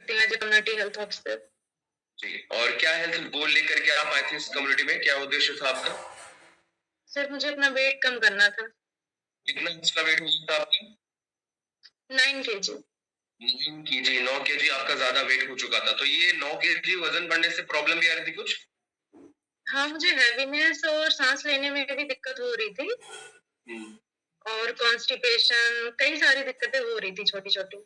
Community health officer. जी, और क्या health गोल लेकर के आप आए थे इस कम्युनिटी में? क्या उद्देश्य था आपका? सर मुझे अपना वेट कम करना था। कितना एक्स्ट्रा वेट हो गया था आपका? 9 केजी। 9 केजी, 9 केजी आपका ज़्यादा वेट हो चुका था। तो ये 9 केजी वज़न बढ़ने से प्रॉब्लम भी आ रही थी कुछ? हाँ, मुझे हैवीनेस और सांस लेने में भी दिक्कत हो रही थी हुँ, और कॉन्स्टिपेशन, कई सारी दिक्कतें हो रही थी छोटी-छोटी।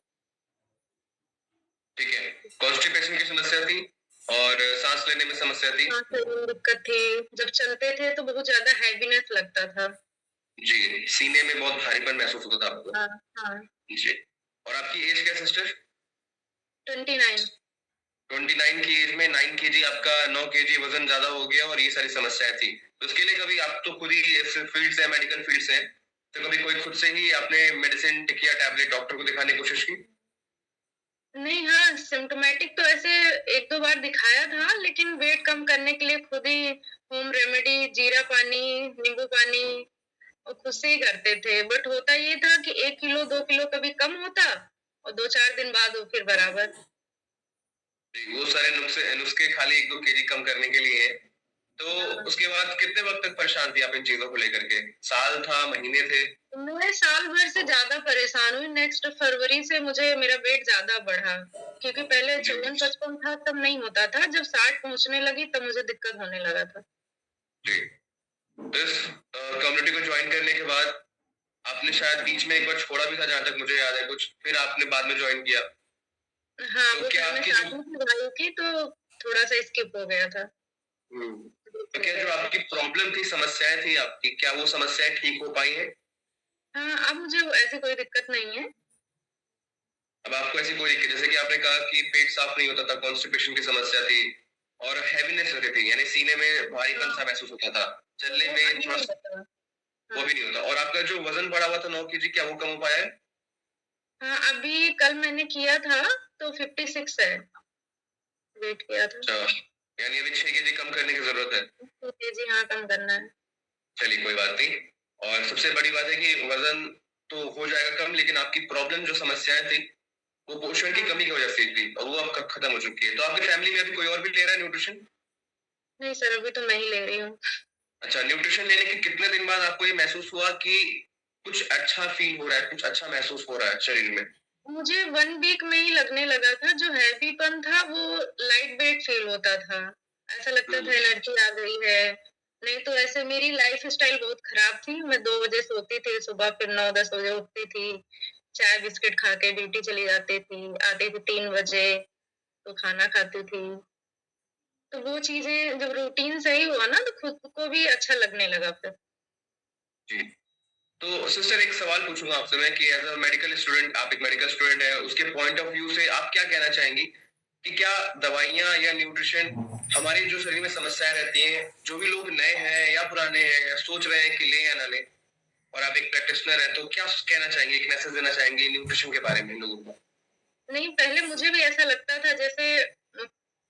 ठीक है। कॉन्स्टिपेशन की समस्या थी और साँस लेने में समस्या थी। सांस लेने में दिक्कत थी, जब चलते थे तो बहुत ज़्यादा हैवीनेस लगता था। जी, सीने में बहुत भारीपन महसूस होता था आपको। हाँ, हाँ। जी, और आपकी एज क्या है सिस्टर? 29। 29 की एज में 9 केजी आपका 9 केजी वज़न ज़्यादा हो गया और ये सारी समस्याएँ थी। तो इसके लिए कभी आप तो खुद ही इस फील्ड से हैं, मेडिकल फील्ड से हैं, तो कभी कोई खुद से ही आपने मेडिसिन टिक या टैबलेट डॉक्टर को दिखाने की कोशिश की? नहीं, हाँ, सिम्प्टोमेटिक तो ऐसे 1-2 बार दिखाया था, लेकिन वेट कम करने के लिए खुद ही होम रेमेडी, जीरा पानी, नींबू पानी और खुद से ही करते थे। बट होता ये था कि 1 किलो, 2 किलो कभी कम होता और 2-4 दिन बाद वो फिर बराबर। जी, वो सारे नुस्खे खाली 1-2 केजी कम करने के लिए हैं। तो हाँ। उसके बाद कितने वक़्त तक परेशान थी आप इन चीज़ों को लेकर के? साल था, महीने थे? मैं साल भर से ज़्यादा परेशान हुई, नेक्स्ट फरवरी से मुझे मेरा वेट ज़्यादा बढ़ा, क्योंकि पहले जी, 54-55 था तब नहीं होता था, जब 60 पहुँचने लगी तब मुझे दिक्कत होने लगा था। जी। तो इस कम्युनिटी को जॉइन करने के बाद आपने शायद बीच में एक बार छोड़ा भी था जहाँ तक मुझे याद है कुछ, फिर आपने बाद में जॉइन किया। हाँ, तो वो क्या मैंने आपकी जो स्टार्टिंग से दवाई की तो थोड़ा-सा स्किप हो गया था। हुँ, तो हो क्या जो गया था। आपकी प्रॉब्लम थी, समस्याएँ थी आपकी, क्या वो समस्याएँ ठीक हो पाई हैं? हाँ, अब मुझे ऐसी कोई दिक्कत नहीं है। अब आपको ऐसी कोई दिक्कत जैसे कि आपने कहा कि पेट साफ नहीं होता था, कॉन्स्टिपेशन की समस्या थी और हैवीनेस रहती थी, यानी सीने में हाँ, भारीपन-सा महसूस होता था। तो चलने वो में अभी थोड़ा नहीं होता। वो हाँ। भी नहीं होता और आपका जो वज़न बढ़ा हुआ था 9 केजी क्या वो कम हो पाया है? हाँ, अभी कल मैंने किया था तो 56 है, वेट किया था। अच्छा, यानी अभी 6 केजी कम करने की ज़रूरत है। 2 केजी हाँ, कम करना है। चलिए कोई बात नहीं और सबसे बड़ी बात है कि वज़न तो हो जाएगा कम लेकिन आपकी प्रॉब्लम जो समस्याएँ थी, वो पोषण की हाँ। कमी की वज़ह से थी और वो अब ख खत्म हो चुकी है। तो आपकी फैमिली में अभी कोई और भी ले रहा है न्यूट्रिशन? नहीं सर, अभी तो मैं ही ले रही हूँ। अच्छा, न्यूट्रिशन लेने के कितने दिन बाद आपको ये महसूस हुआ कि कुछ अच्छा फ़ील हो रहा है, कुछ अच्छा महसूस हो रहा है शरीर में? मुझे 1 वीक में ही लगने लगा था, जो हैवीपन था वो लाइट वेट फ़ील होता था। ऐसा लगता था हुँ, एनर्जी आ गई है। नहीं तो ऐसे मेरी लाइफ़स्टाइल बहुत खराब थी। मैं 2 बजे सोती थी, सुबह फिर 9-10 बजे उठती थी। चाय बिस्किट खा के ड्यूटी चली जाती थी, आती थी 3 बजे, तो खाना खाती थी। तो वो चीज़ें जब रूटीन सही हुआ ना, तो खुद को भी अच्छा लगने लगा फिर। जी। तो सिस्टर एक सवाल पूछूँगा आपसे मैं कि एज़ अ मेडिकल स्टूडेंट आप एक मेडिकल स्टूडेंट हैं, उसके पॉइंट ऑफ व्यू से आप क्या कहना चाहेंगी कि क्या दवाइयाँ या न्यूट्रिशन हमारे जो शरीर में समस्याएँ रहती हैं, जो भी लोग नए हैं या पुराने हैं या सोच रहे हैं कि लें या ना लें और आप एक प्रैक्टिशनर हैं, तो क्या कहना चाहेंगे, एक मैसेज देना चाहेंगे न्यूट्रिशन के बारे में लोगों को? नहीं, पहले मुझे भी ऐसा लगता था जैसे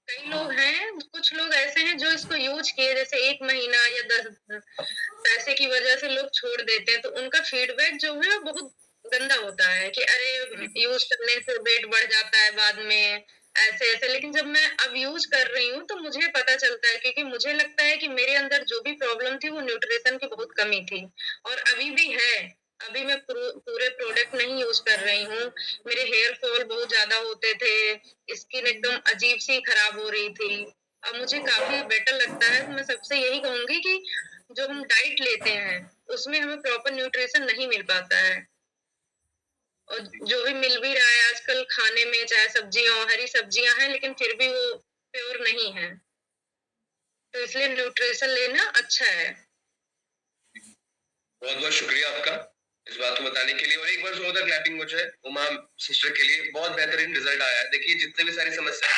कई लोग हैं, कुछ लोग ऐसे हैं जो इसको यूज़ किए जैसे 1 महीना या 10 पैसे की वजह से लोग छोड़ देते हैं, तो उनका फीडबैक जो है बहुत गंदा होता है कि अरे! हुँ, यूज़ करने से वेट बढ़ जाता है बाद में, ऐसे-ऐसे। लेकिन जब मैं अब यूज़ कर रही हूँ, तो मुझे पता चलता है क्योंकि मुझे लगता है कि मेरे अंदर जो भी प्रॉब्लम थी, वो न्यूट्रिशन की बहुत कमी थी और अभी भी है। अभी मैं पूरे प्रोडक्ट नहीं यूज़ कर रही हूँ। मेरे हेयर फॉल बहुत ज़्यादा होते थे, स्किन एकदम अजीब-सी खराब हो रही थी। अब मुझे काफ़ी बेटर लगता है, तो मैं सबसे यही कहूँगी कि जो हम डाइट लेते हैं, उसमें हमें प्रॉपर न्यूट्रिशन नहीं मिल पाता है और जो भी मिल भी रहा है आजकल खाने में, चाहे सब्जियाँ हो, हरी सब्जियाँ हैं, लेकिन फिर भी वो प्योर नहीं है। तो इसलिए न्यूट्रिशन लेना अच्छा है। बहुत-बहुत शुक्रिया आपका, इस बात को बताने के लिए और एक बार जोरदार क्लैपिंग हो जाए उमा सिस्टर के लिए, बहुत बेहतरीन रिज़ल्ट आया है। देखिए जितने भी सारी समस्याएँ